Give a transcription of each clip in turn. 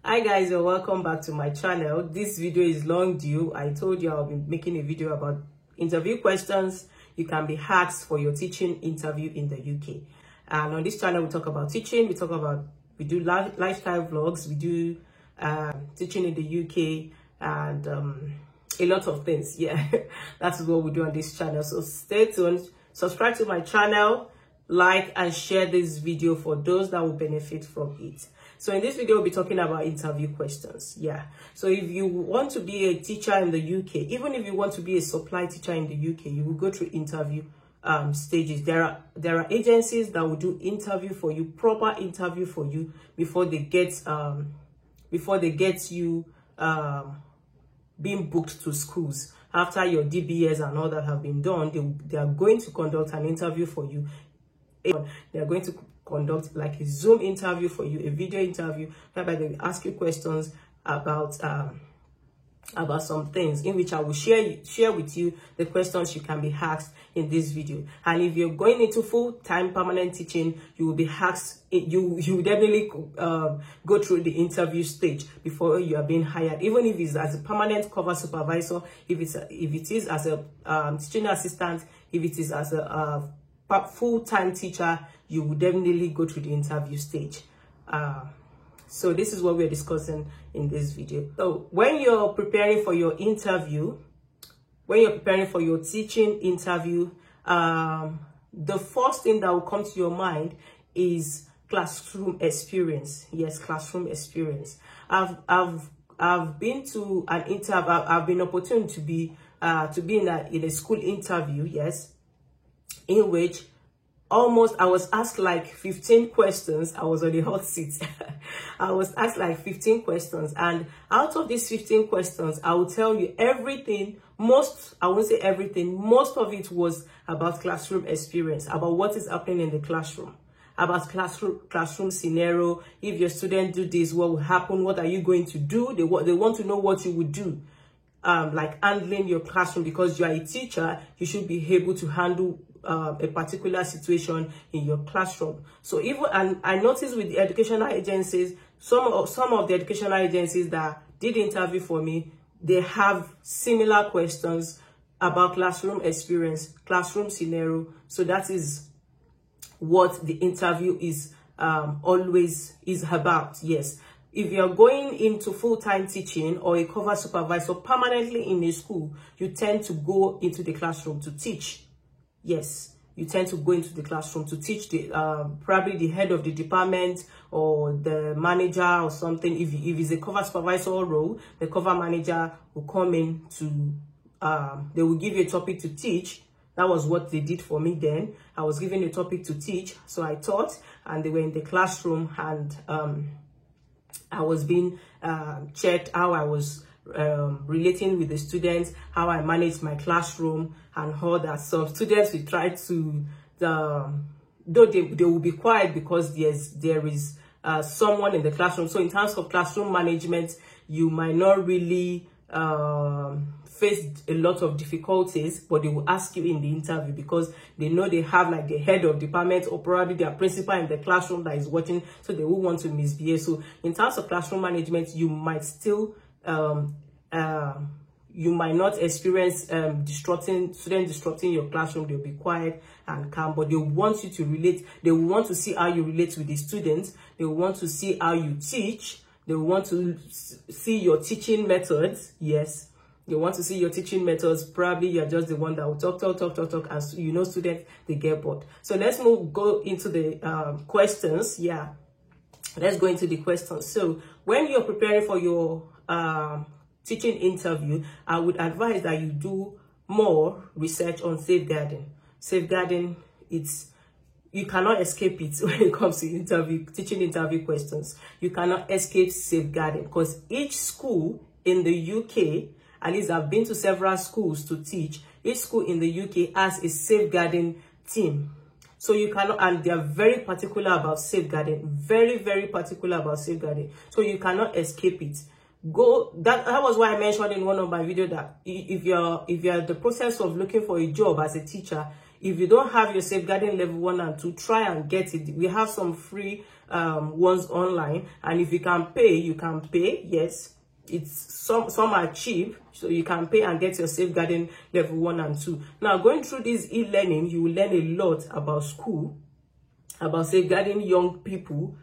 Hi guys, and welcome back to my channel. This video is long due. I told you I'll be making a video about interview questions you can be asked for your teaching interview in the UK. And on this channel we talk about teaching, we do lifestyle vlogs, we do teaching in the UK, and a lot of things. Yeah, that's what we do on this channel. So stay tuned, subscribe to my channel, like and share this video for those that will benefit from it. So in this video, we'll be talking about interview questions. Yeah. So if you want to be a teacher in the UK, even if you want to be a supply teacher in the UK, you will go through interview stages. There are agencies that will do interview for you, proper interview for you before they get you being booked to schools. After your DBS and all that have been done, they are going to conduct an interview for you. They are going to conduct like a Zoom interview for you, a video interview, whereby they will ask you questions about some things, in which I will share with you the questions you can be asked in this video. And if you're going into full-time permanent teaching, you will be asked, you definitely go through the interview stage before you are being hired, even if it's as a permanent cover supervisor, if it is as a teaching assistant, if it is as a full-time teacher, you will definitely go through the interview stage. So this is what we're discussing in this video. So when you're preparing for your interview, when you're preparing for your teaching interview, the first thing that will come to your mind is classroom experience. Yes, classroom experience. I've been to an interview. I've been opportune to be in a school interview. Yes, in which I was asked like 15 questions. I was on the hot seat. I was asked like 15 questions. And out of these 15 questions, I will tell you everything. I won't say everything. Most of it was about classroom experience, about what is happening in the classroom, about classroom scenario. If your student do this, what will happen? What are you going to do? They want to know what you would do. Like handling your classroom, because you are a teacher, you should be able to handle a particular situation in your classroom. So and I noticed with the educational agencies, some of the educational agencies that did interview for me, they have similar questions about classroom experience, classroom scenario. So that is what the interview is always is about. Yes. If you're going into full-time teaching or a cover supervisor permanently in a school, you tend to go into the classroom to teach. Yes, you tend to go into the classroom to teach the probably the head of the department or the manager or something. If it's a cover supervisor role, the cover manager will come in to they will give you a topic to teach. That was what they did for me then. I was given a topic to teach, so I taught, and they were in the classroom, and I was being checked how I was relating with the students, how I managed my classroom and all that. Some students will try to, though they will be quiet because there is someone in the classroom. So in terms of classroom management, you might not really face a lot of difficulties, but they will ask you in the interview because they know they have like the head of department or probably their principal in the classroom that is watching, so they will want to misbehave. So in terms of classroom management, you might still you might not experience students disrupting your classroom. They'll be quiet and calm, but they want you to relate. They will want to see how you relate with the students. They will want to see how you teach. They will want to see your teaching methods. Yes, they want to see your teaching methods. Probably you're just the one that will talk, as you know, students, they get bored. So let's go into the questions. Yeah, let's go into the questions. So when you're preparing for your teaching interview, I would advise that you do more research on safeguarding. Safeguarding, you cannot escape it when it comes to teaching interview questions. You cannot escape safeguarding, because each school in the UK, at least I've been to several schools to teach, each school in the UK has a safeguarding team. So you cannot, and they are very particular about safeguarding, very, very particular about safeguarding. So you cannot escape it. That was why I mentioned in one of my videos that if you're in the process of looking for a job as a teacher, If you don't have your safeguarding level 1 and 2, try and get it. We have some free ones online, and if you can pay, you can pay. Yes, it's some are cheap, so you can pay and get your safeguarding level 1 and 2. Now, going through this e-learning, you will learn a lot about school, about safeguarding young people,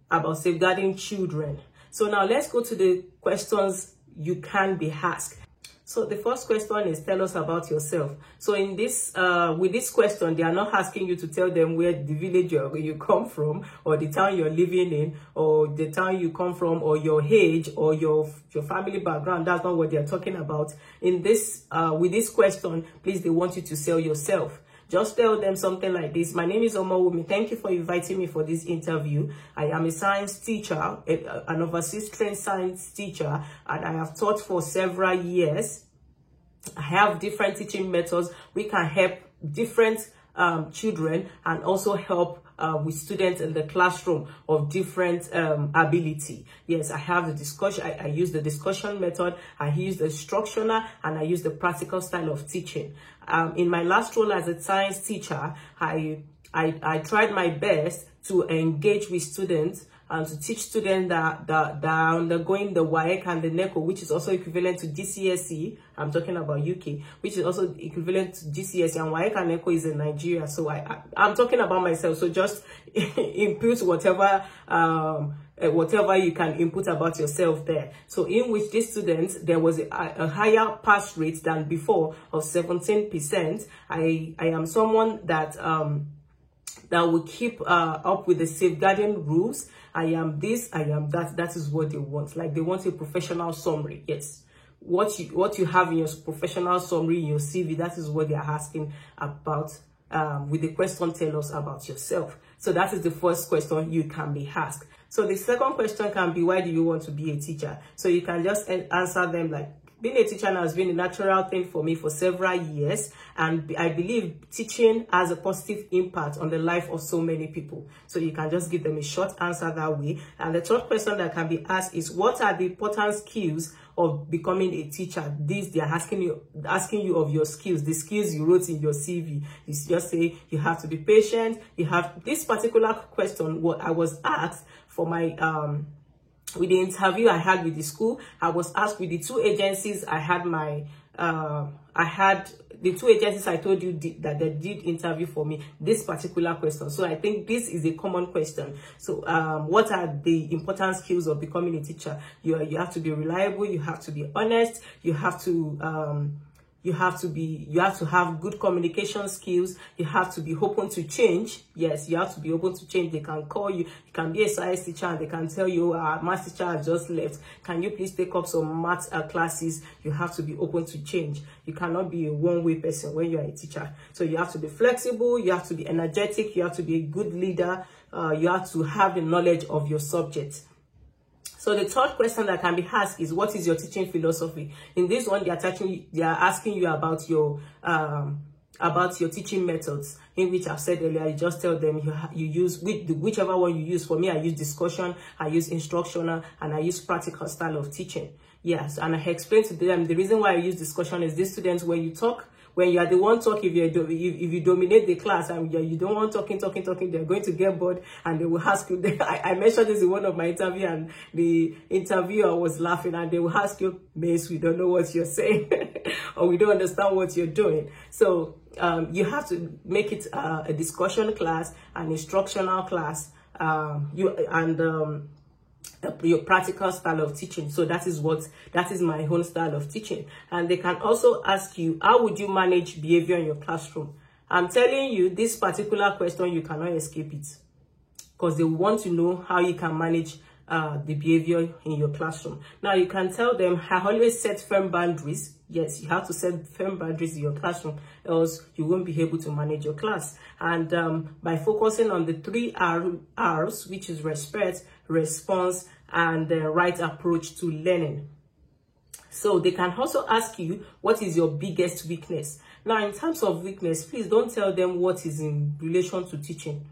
about safeguarding children. So now let's go to the questions you can be asked. So the first question is, tell us about yourself. So in this, with this question, they are not asking you to tell them where the village you come from, or the town you're living in, or the town you come from, or your age, or your family background. That's not what they're talking about. In this, with this question, please, they want you to sell yourself. Just tell them something like this: my name is Omawumi. Thank you for inviting me for this interview. I am a science teacher, an overseas trained science teacher, and I have taught for several years. I have different teaching methods. We can help different children and also help with students in the classroom of different ability. Yes, I have the discussion. I use the discussion method. I use the instructional, and I use the practical style of teaching. In my last role as a science teacher, I tried my best to engage with students and to teach students that are undergoing the WAEC and the NECO, which is also equivalent to GCSE. I'm talking about UK, which is also equivalent to GCSE, and WAEC and NECO is in Nigeria. So I'm talking about myself. So just input whatever you can input about yourself there. So in which these students, there was a higher pass rate than before of 17%. I am someone that will keep up with the safeguarding rules. I am this, I am that. That is what they want. Like, they want a professional summary. Yes, what you have in your professional summary, in your CV, that is what they are asking about. With the question, tell us about yourself. So that is the first question you can be asked. So the second question can be, why do you want to be a teacher? So you can just answer them like, being a teacher has been a natural thing for me for several years, and I believe teaching has a positive impact on the life of so many people. So you can just give them a short answer that way. And the third question that can be asked is, what are the important skills of becoming a teacher? These, they are asking you of your skills, the skills you wrote in your CV. You just say you have to be patient. You have this particular question. What I was asked for my with the interview I had with the school, I was asked with the two agencies I had the two agencies I told you that they did interview for me, this particular question. So I think this is a common question. So what are the important skills of becoming a teacher? You have to be reliable, you have to be honest, you have to have good communication skills. You have to be open to change. Yes, you have to be open to change. They can call you. You can be a science teacher and they can tell you, our math teacher has just left. Can you please take up some math classes? You have to be open to change. You cannot be a one-way person when you are a teacher. So you have to be flexible. You have to be energetic. You have to be a good leader. You have to have the knowledge of your subject. So the third question that can be asked is, what is your teaching philosophy? In this one, they are asking you about your teaching methods, in which I've said earlier, you just tell them you use whichever one you use. For me, I use discussion, I use instructional, and I use practical style of teaching. Yes, and I explained to them the reason why I use discussion is these students, when you talk, when you are the one talking, if you dominate the class and you don't want talking, they're going to get bored and they will ask you. I mentioned this in one of my interviews, and the interviewer was laughing, and they will ask you, Miss, we don't know what you're saying or we don't understand what you're doing. So you have to make it a discussion class, an instructional class, your practical style of teaching. So that is my own style of teaching. And they can also ask you, how would you manage behavior in your classroom? I'm telling you, this particular question, you cannot escape it, because they want to know how you can manage the behavior in your classroom. Now you can tell them, I always set firm boundaries. Yes, you have to set firm boundaries in your classroom, else you won't be able to manage your class. And by focusing on the 3 R's, which is respect, response, and the right approach to learning. So they can also ask you, what is your biggest weakness? Now, in terms of weakness, please don't tell them what is in relation to teaching.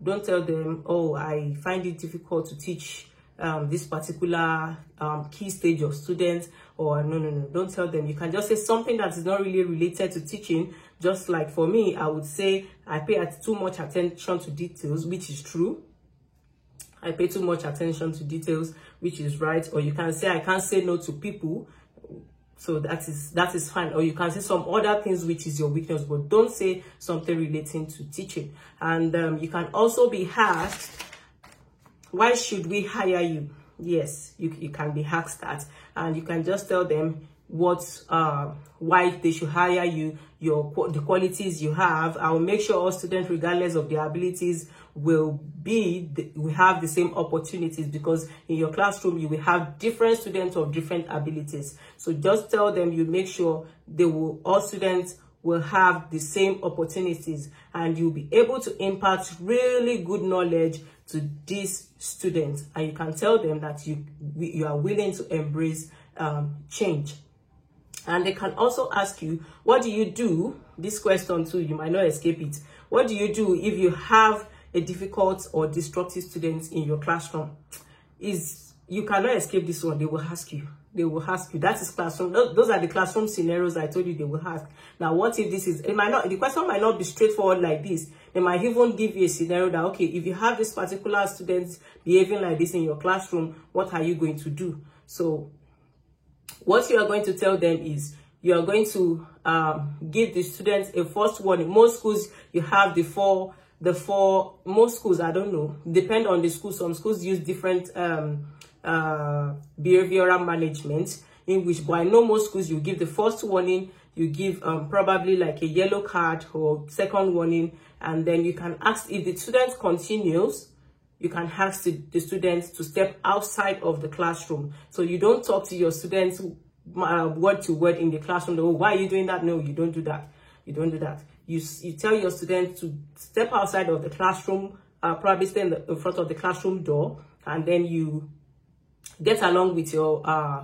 Don't tell them, oh, I find it difficult to teach this particular key stage of students, or no, don't tell them. You can just say something that is not really related to teaching. Just like for me, I would say I pay too much attention to details, which is true. I pay too much attention to details, which is right. Or you can say I can't say no to people. So that is fine. Or you can say some other things which is your weakness, but don't say something relating to teaching. And you can also be asked, why should we hire you? Yes, you can be asked that, and you can just tell them why they should hire you, the qualities you have. I will make sure all students, regardless of their abilities, will have the same opportunities, because in your classroom you will have different students of different abilities. So just tell them you make sure all students will have the same opportunities, and you'll be able to impart really good knowledge to these students. And you can tell them that you are willing to embrace change. And they can also ask you, what do you do? This question too, you might not escape it. What do you do if you have a difficult or destructive student in your classroom? You cannot escape this one. They will ask you. They will ask you. That is classroom. Those are the classroom scenarios I told you they will ask. Now, what if this is? The question might not be straightforward like this. They might even give you a scenario that, okay, if you have this particular student behaving like this in your classroom, what are you going to do? So what you are going to tell them is, you are going to give the students a first warning. Most schools, you have most schools, I don't know, depend on the school. Some schools use different behavioral management, in which, but I know most schools, you give the first warning, you give probably like a yellow card or second warning, and then you can ask, if the student continues, you can ask the students to step outside of the classroom. So you don't talk to your students word to word in the classroom. Oh, why are you doing that? No, you don't do that. You don't do that. You tell your students to step outside of the classroom, probably stay in front of the classroom door, and then you get along with your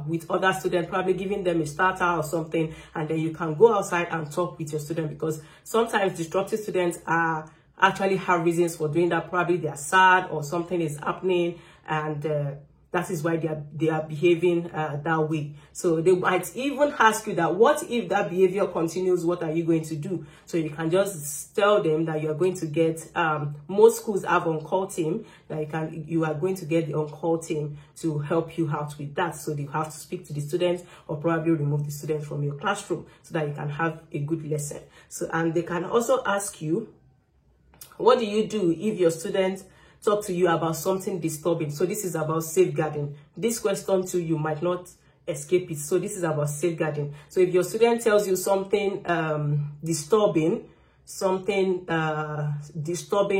with other students, probably giving them a starter or something, and then you can go outside and talk with your student, because sometimes disruptive students actually have reasons for doing that. Probably they are sad or something is happening, and that is why they are behaving that way. So they might even ask you that, what if that behavior continues? What are you going to do? So you can just tell them that you are going to get, most schools have on-call team, that you are going to get the on-call team to help you out with that. So you have to speak to the students, or probably remove the students from your classroom, so that you can have a good lesson. So, and they can also ask you, what do you do if your students talk to you about something disturbing? So this is about safeguarding. This question too, you might not escape it. So this is about safeguarding. So if your student tells you something disturbing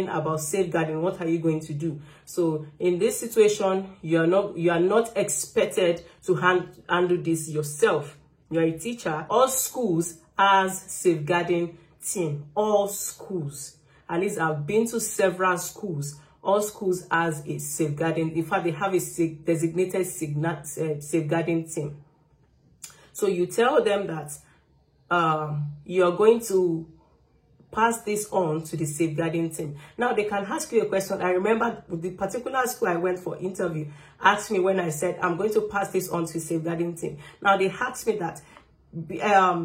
about safeguarding, what are you going to do? So in this situation, you are not expected to handle this yourself. You are a teacher. All schools has safeguarding team. All schools. At least I've been to several schools. All schools has a safeguarding. In fact, they have a designated safeguarding team. So you tell them that you're going to pass this on to the safeguarding team. Now, they can ask you a question. I remember the particular school I went for interview asked me, when I said, I'm going to pass this on to the safeguarding team. Now, they asked me that,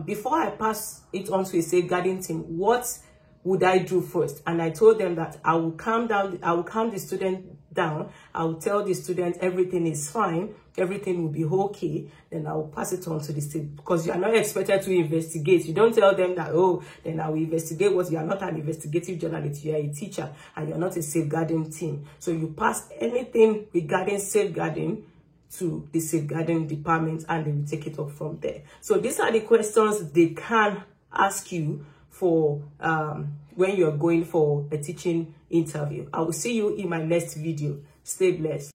before I pass it on to a safeguarding team, what would I do first? And I told them that I will calm the student down. I will tell the student everything is fine, everything will be okay. Then I will pass it on to the state, because you are not expected to investigate. You don't tell them that, oh, then I will investigate. What? You are not an investigative journalist, you are a teacher, and you are not a safeguarding team. So you pass anything regarding safeguarding to the safeguarding department, and they will take it up from there. So these are the questions they can ask you for when you're going for a teaching interview. I will see you in my next video. Stay blessed.